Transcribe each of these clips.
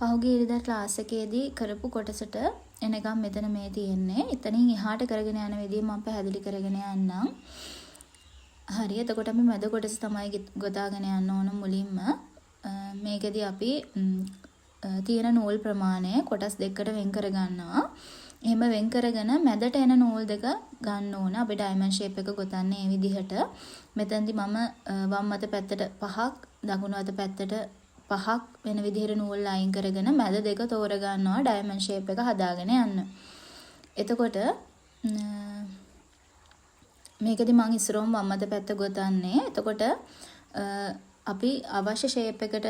පහුගිය ඉරිදා ක්ලාස් එකේදී කරපු කොටසට එනකම් මෙතන මේ තියෙන්නේ. එතනින් එහාට කරගෙන යන විදිහ මම පැහැදිලි කරගෙන යන්නම්. හරි. එතකොට අපි මැද කොටස තමයි ගොතාගෙන යන්න ඕන මුලින්ම. මේකෙදී අපි තියෙන නූල් ප්‍රමාණය කොටස් දෙකකට වෙන් කර ගන්නවා. එහෙම වෙන් කරගෙන මැදට එන නූල් දෙක ගන්න ඕන. අපි ඩයමන්ඩ් ෂේප් එක ගොතන්නේ මේ විදිහට. මෙතනදී මම වම් අත පැත්තට 5ක්, දකුණු අත පැත්තට 5ක් වෙන විදිහට නූල් අයින් කරගෙන මැද දෙක තෝර ගන්නවා ඩයමන්ඩ් ෂේප් එක හදාගෙන යන්න. එතකොට මේකදී මම ඉස්සරෝම වම් අත පැත්ත ගොතන්නේ. එතකොට අපි අවශ්‍ය ෂේප් එකට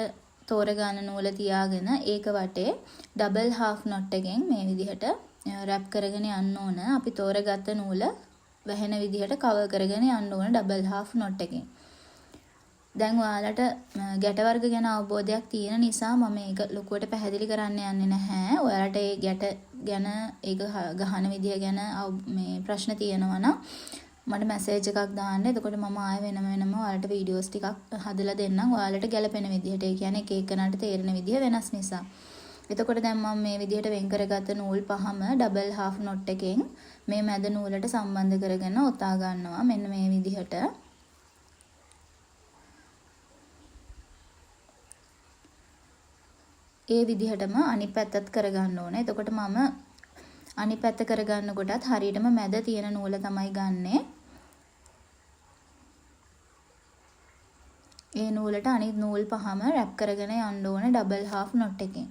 තෝර ගන්න නූල තියාගෙන ඒක වටේ ඩබල් හාෆ් නොට් එකෙන් මේ විදිහට රැප් කරගෙන යන්න ඕන. අපි තෝරගත්ත නූල වැහෙන විදිහට කවර් කරගෙන යන්න ඕන ඩබල් හාෆ් නොට් එකෙන්. දැන් ඔයාලට ගැට වර්ග ගැන අවබෝධයක් තියෙන නිසා මම මේක ලොකුවට පැහැදිලි කරන්න යන්නේ නැහැ. ඔයාලට ඒ ගැට ගැන ඒක ගහන විදිය ගැන මේ ප්‍රශ්න තියෙනවා නම් මට මැසේජ් එකක් දාන්න. එතකොට මම ආයෙ වෙනම ඔයාලට වීඩියෝස් ටිකක් හදලා දෙන්නම්. ඔයාලට ගැලපෙන විදිහට. ඒ කියන්නේ එක එකනට තේරෙන විදිය වෙනස් නිසා. එතකොට දැන් මම මේ විදිහට වෙන් කරගත්ත නූල් පහම ඩබල් හාෆ් නොට් එකෙන් මේ මැද නූලට සම්බන්ධ කරගෙන ඔතා ගන්නවා. මෙන්න මේ විදිහට. ඒ විදිහටම අනිත් පැත්තත් කරගන්න ඕනේ. එතකොට මම අනිත් පැත්ත කරගන්න කොටත් හරියටම මැද තියෙන නූල තමයි ගන්නෙ. ඒ නූලට අනිත් නූල් පහම රැප් කරගෙන යන්න ඕනේ ඩබල් හාෆ් නොට් එකෙන්.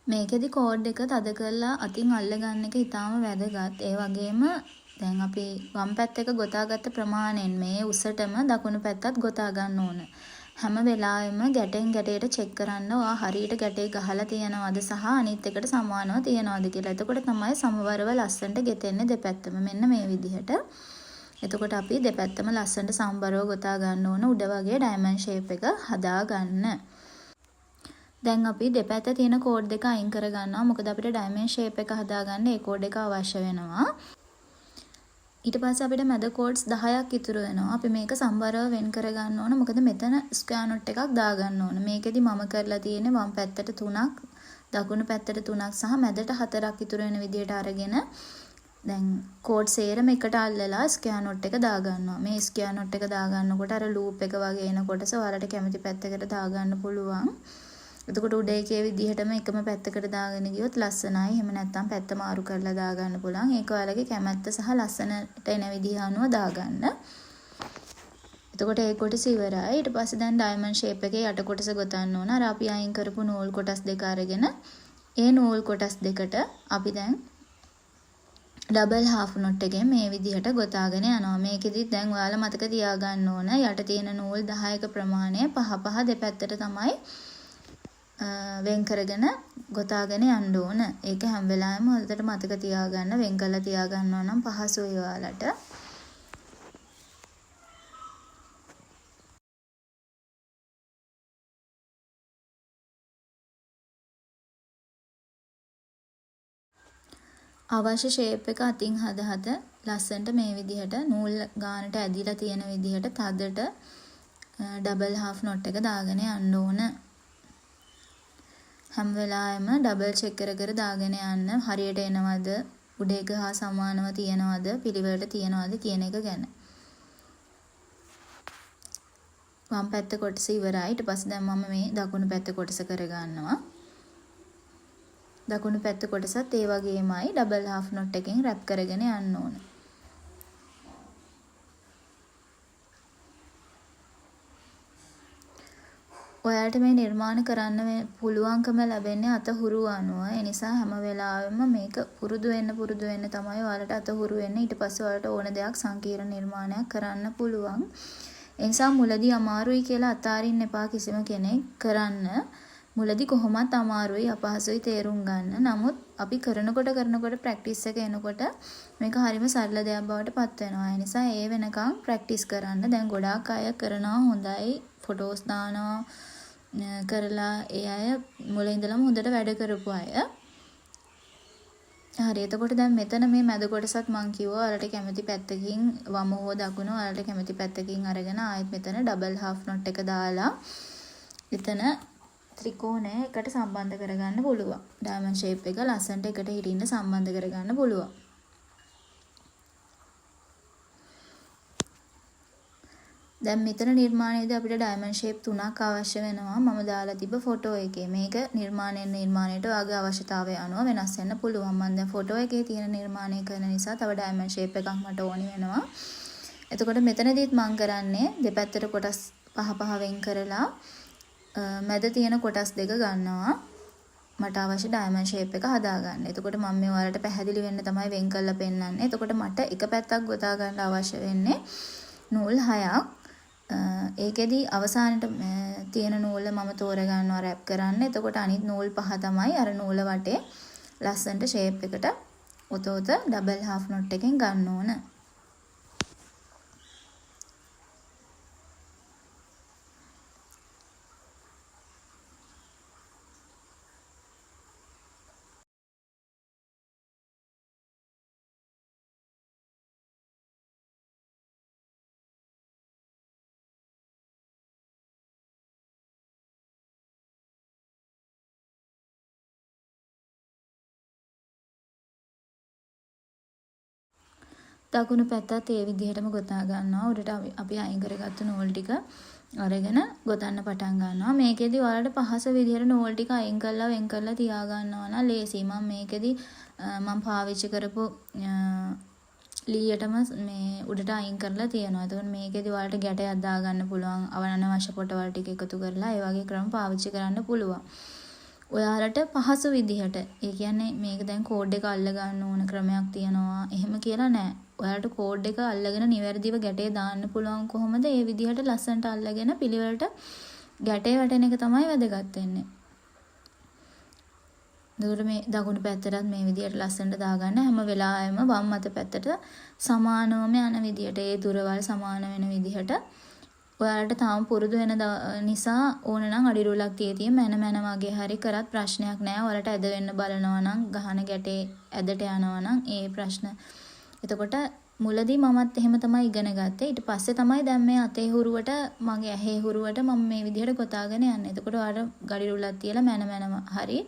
මේකෙදි කෝඩ් එක තද කරලා අතින් අල්ලගන්න එක ඉතාම වැදගත්. ඒ වගේම දැන් අපි වම් පැත්ත එක ගොතාගත්ත ප්‍රමාණයෙන් මේ උසටම දකුණු පැත්තත් ගොතා ගන්න ඕන. හැම වෙලාවෙම ගැටෙන් ගැටයට චෙක් කරන්න ඔයා හරියට ගැටේ ගහලා තියනවද සහ අනිත් එකට සමානව තියනවද කියලා. එතකොට තමයි සමවරව ලස්සනට ගෙතෙන්නේ දෙපැත්තම. මෙන්න මේ විදිහට. එතකොට අපි දෙපැත්තම ලස්සනට සමබරව ගොතා ගන්න ඕන උඩ වගේ ඩයමන්ඩ් ෂේප් එක හදා ගන්න. දැන් අපි දෙපැත්ත තියෙන කෝඩ් දෙක අයින් කර ගන්නවා. මොකද අපිට ඩයමන්ඩ් ෂේප් එක හදාගන්න ඒ කෝඩ් එක අවශ්‍ය වෙනවා. ඊට පස්සේ අපිට මැද කෝඩ්ස් 10ක් ඉතුරු වෙනවා. අපි මේක සම්බරව වෙන් කර ගන්න ඕන. මොකද මෙතන ස්ක්වයර් නොට් එකක් දා ගන්න ඕන. මේකෙදි මම කරලා තියෙන්නේ වම් පැත්තට 3ක්, දකුණු පැත්තට 3ක් සහ මැදට 4ක් ඉතුරු වෙන විදිහට අරගෙන දැන් කෝඩ් සේරම එකට අල්ලලා ස්ක්වයර් නොට් එක දා ගන්නවා. මේ ස්ක්වයර් නොට් එක දා ගන්නකොට අර ලූප් එක වගේ එන කොටස ඔයාලට කැමති පැත්තකට දා ගන්න පුළුවන්. එතකොට උඩ එකේ විදිහටම එකම පැත්තකට දාගෙන ගියොත් ලස්සනයි. එහෙම නැත්නම් පැත්ත මාරු කරලා දා ගන්න පුළුවන්. ඒක ඔයාලගේ කැමැත්ත සහ ලස්සනට එන විදිහ අනුව දා ගන්න. එතකොට ඒ කොටස ඉවරයි. ඊට පස්සේ දැන් ඩයමන්ඩ් ෂේප් එකේ යට කොටස ගොතන්න ඕන. අර අපි අයින් කරපු නූල් කොටස් දෙක අරගෙන ඒ නූල් කොටස් දෙකට අපි දැන් ඩබල් හාෆ් නොට් එකෙන් මේ විදිහට ගොතාගෙන යනවා. මේකෙදි දැන් ඔයාලා මතක තියාගන්න ඕන යට තියෙන නූල් 10ක ප්‍රමාණය පහ පහ දෙපැත්තට තමයි වෙන් කරගෙන ගොතාගෙන යන්න ඕන. ඒක හැම වෙලාවෙම හොඳට මතක තියාගන්න, වෙන් කරලා තියාගන්නවා නම් පහසුයි ඔයාලට. අවශ්‍ය ෂේප් එක අතින් හද ලස්සනට මේ විදිහට නූල් ගානට ඇදිලා තියෙන විදිහට තදට ඩබල් හාෆ් නොට් එක දාගෙන යන්න ඕන. හැම වෙලාවෙම ඩබල් චෙක් කර දාගෙන යන්න හරියට එනවද උඩ එක හා සමානව තියනවද පිළිවෙලට තියනවද කියන එක ගැන. වම් පැත්ත කොටස ඉවරයි. ඊට පස්සේ දැන් මම මේ දකුණු පැත්ත කොටස කරගන්නවා. දකුණු පැත්ත කොටසත් ඒ වගේමයි ඩබල් හාෆ් නොට් එකෙන් රැප් කරගෙන යන්න ඕන. ඔයාලට මේ නිර්මාණ කරන්න පුළුවන්කම ලැබෙන්නේ අතහුරු අනුව. ඒ නිසා හැම වෙලාවෙම මේක පුරුදු වෙන්න තමයි ඔයාලට අතහුරු වෙන්නේ. ඊට පස්සේ ඔයාලට ඕන දෙයක් සංකීර්ණ නිර්මාණයක් කරන්න පුළුවන්. ඒ නිසා මුලදී අමාරුයි කියලා අතාරින්න එපා කිසිම කෙනෙක් කරන්න. මුලදී කොහොමත් අමාරුයි අපහසුයි තේරුම් ගන්න. නමුත් අපි කරනකොට ප්‍රැක්ටිස් එක එනකොට මේක හරිම සරල දෙයක් බවට පත් වෙනවා. ඒ නිසා ඒ වෙනකන් ප්‍රැක්ටිස් කරන්න. දැන් ගොඩාක් අය කරනවා හොඳයි. ෆොටෝස් දානවා කරලා ඒ අය මුලින් ඉඳලම හොඳට වැඩ කරපු අය. හරි. එතකොට දැන් මෙතන මේ මැද කොටසත් මම කිව්වා ඔයාලට කැමති පැත්තකින් වම හෝ දකුණ ඔයාලට කැමති පැත්තකින් අරගෙන ආයෙත් මෙතන ඩබල් හාෆ් නොට් එක දාලා එතන ත්‍රිකෝණය එකට සම්බන්ධ කරගන්න පුළුවන්. ඩයමන්ඩ් ෂේප් එක ලස්සනට එකට හිටින්න සම්බන්ධ කරගන්න පුළුවන්. දැන් මෙතන නිර්මාණයේදී අපිට ඩයමන්ඩ් ෂේප් 3ක් අවශ්‍ය වෙනවා. මම දාලා තිබ්බ ෆොටෝ එකේ. මේක නිර්මාණයට ඔයාගේ අවශ්‍යතාවය අනුව වෙනස් වෙන්න පුළුවන්. මම දැන් ෆොටෝ එකේ තියෙන නිර්මාණය කරන නිසා තව ඩයමන්ඩ් ෂේප් එකක් මට ඕනි වෙනවා. එතකොට මෙතනදීත් මම කරන්නේ දෙපැත්තට කොටස් පහ පහ වෙන් කරලා මැද තියෙන කොටස් දෙක ගන්නවා. මට අවශ්‍ය ඩයමන්ඩ් ෂේප් එක හදාගන්න. එතකොට මම මේ ඔයාලට පැහැදිලි වෙන්න තමයි වෙන් කරලා පෙන්නන්නේ. එතකොට මට එක පැත්තක් ගොතා ගන්න අවශ්‍ය වෙන්නේ නූල් 6ක්. ඒකෙදි අවසානට තියෙන නූල මම තෝරගන්නවා රැප් කරන්න. එතකොට අනිත් නූල් 5 තමයි අර නූල වටේ ලස්සනට ෂේප් එකට ඔත ඩබල් හාෆ් නොට් එකෙන් ගන්න ඕන. දකුණු පැත්තත් ඒ විදිහටම ගොතා ගන්නවා. උඩට අපි අයින් කරගත්තු නූල් ටික අරගෙන ගොතන්න පටන් ගන්නවා. මේකෙදි ඔයාලට පහස විදිහට නූල් ටික අයින් කරලා වෙන් කරලා තියා ගන්නවා නම් ලේසියි. මම මේකෙදි මම පාවිච්චි කරපු ලීයටම මේ උඩට අයින් කරලා තියෙනවා. එතකොට මේකෙදි ඔයාලට ගැටයක් දාගන්න පුළුවන්. අනවශ්‍ය පොටවල් ටික එකතු කරලා ඒ වගේ ක්‍රම පාවිච්චි කරන්න පුළුවන්. ඔයාලට පහසු විදිහට. ඒ කියන්නේ මේක දැන් කෝඩ් එක අල්ල ගන්න ඕන ක්‍රමයක් තියනවා. එහෙම කියලා නෑ. ඔයාලට කෝඩ් එක අල්ලගෙන නිවැරදිව ගැටේ දාන්න පුළුවන් කොහොමද? ඒ විදිහට ලස්සනට අල්ලගෙන පිළිවෙලට ගැටේ වැටෙන එක තමයි වැදගත් වෙන්නේ. එතකොට මේ දකුණු පැත්තටත් මේ විදිහට ලස්සනට දාගන්න. හැම වෙලාවෙම වම් අත පැත්තට සමානවම යන විදිහට ඒ දුරවල් සමාන වෙන විදිහට ඔයාලට තාම පුරුදු වෙන නිසා ඕන නම් අඩි රූලක් තියතියි මැන වගේ හරි කරත් ප්‍රශ්නයක් නෑ. ඔයාලට ඇද වෙන්න බලනවා නම් ගහන ගැටේ ඇදට යනවා නම් ඒ ප්‍රශ්න. එතකොට මුලදී මමත් එහෙම තමයි ඉගෙන ගත්තේ. ඊට පස්සේ තමයි දැන් මේ අතේ හුරුවට මගේ ඇහි හුරුවට මම මේ විදිහට ගොතාගෙන යන්නේ. එතකොට ඔයාලට ගඩි රූලක් තියලා මැන හරි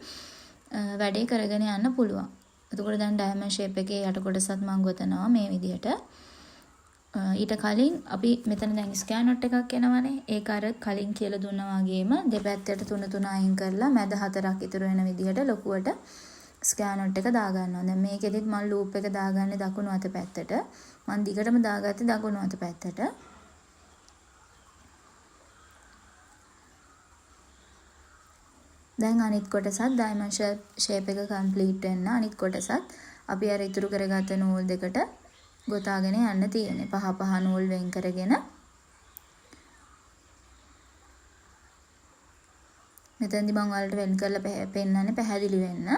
වැඩේ කරගෙන යන්න පුළුවන්. එතකොට දැන් ඩයමන්ඩ් ෂේප් එකේ යට කොටසත් මම ගොතනවා මේ විදිහට. ඊට කලින් අපි මෙතන දැන් ස්කෑන් නොට් එකක් එනවනේ. ඒක අර කලින් කියලා දුන්නා වගේම දෙපැත්තට 3 අයින් කරලා මැද 4ක් ඉතුරු වෙන විදිහට ලොකුවට ස්කෑන් නොට් එක දා ගන්නවා. දැන් මේකෙදිත් මම ලූප් එක දාගන්නේ දකුණු අත පැත්තට. මම දිගටම දාගත්තේ දකුණු අත පැත්තට. දැන් අනිත් කොටසත් ඩයමන්ඩ් ෂේප් එක කම්ප්ලීට් වෙන්න අනිත් කොටසත් අපි අර ඉතුරු කරගත්ත නූල් දෙකට ගොතාගෙන යන්න තියෙන්නේ. පහ පහ නූල් වෙන් කරගෙන මෙතෙන්දි මම ඔයාලට වෙන් කරලා පෙන්නන්නේ පැහැදිලි වෙන්න.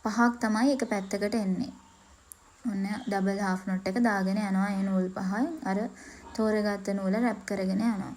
පහක් තමයි එක පැත්තකට එන්නේ. ඔන්න ඩබල් හාෆ් නොට් එක දාගෙන යනවා. ඒ නූල් පහයි අර තෝරගත්ත නූල රැප් කරගෙන යනවා.